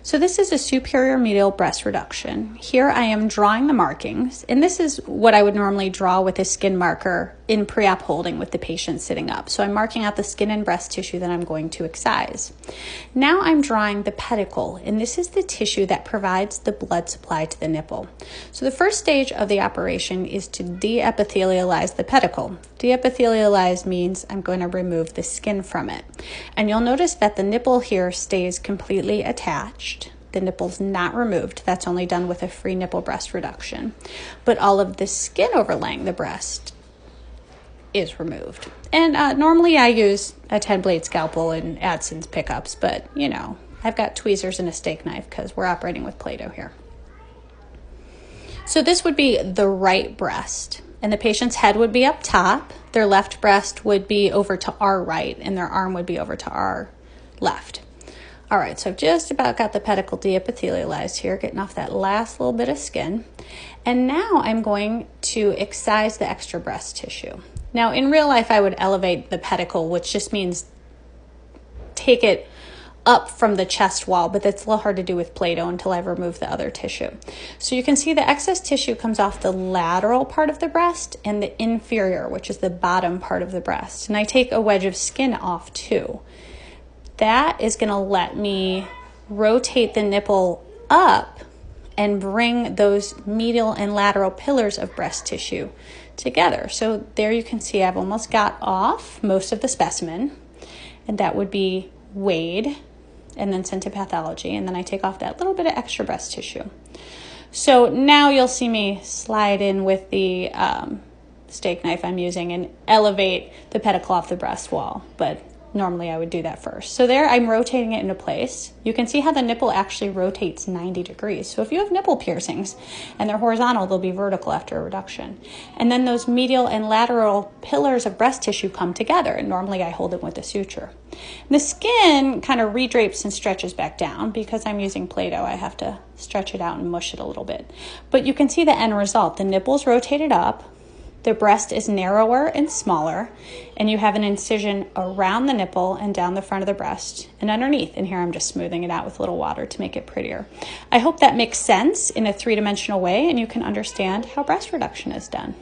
So this is a superior medial breast reduction. Here I am drawing the markings, and this is what I would normally draw with a skin marker in pre-op holding with the patient sitting up. So I'm marking out the skin and breast tissue that I'm going to excise. Now I'm drawing the pedicle, and this is the tissue that provides the blood supply to the nipple. So the first stage of the operation is to de-epithelialize the pedicle. De-epithelialize means I'm going to remove the skin from it. And you'll notice that the nipple here stays completely attached. The nipple's not removed. That's only done with a free nipple breast reduction. But all of the skin overlaying the breast is removed. And normally I use a 10-blade scalpel and Adson's pickups, but you know, I've got tweezers and a steak knife because we're operating with Play-Doh here. So this would be the right breast, and the patient's head would be up top. Their left breast would be over to our right, and their arm would be over to our left. All right, so I've just about got the pedicle de-epithelialized here, getting off that last little bit of skin. And now I'm going to excise the extra breast tissue. Now, in real life, I would elevate the pedicle, which just means take it up from the chest wall, but that's a little hard to do with Play-Doh until I've removed the other tissue. So you can see the excess tissue comes off the lateral part of the breast and the inferior, which is the bottom part of the breast. And I take a wedge of skin off too. That is going to let me rotate the nipple up and bring those medial and lateral pillars of breast tissue together. So there you can see I've almost got off most of the specimen, and that would be weighed and then sent to pathology, and then I take off that little bit of extra breast tissue. So now you'll see me slide in with the steak knife I'm using and elevate the pedicle off the breast wall, but normally I would do that first. So there I'm rotating it into place. You can see how the nipple actually rotates 90 degrees. So if you have nipple piercings and they're horizontal, they'll be vertical after a reduction. And then those medial and lateral pillars of breast tissue come together, and normally I hold them with a suture. And the skin kind of redrapes and stretches back down. Because I'm using Play-Doh, I have to stretch it out and mush it a little bit. But you can see the end result. The nipple's rotated up. The breast is narrower and smaller, and you have an incision around the nipple and down the front of the breast and underneath. And here I'm just smoothing it out with a little water to make it prettier. I hope that makes sense in a three-dimensional way and you can understand how breast reduction is done.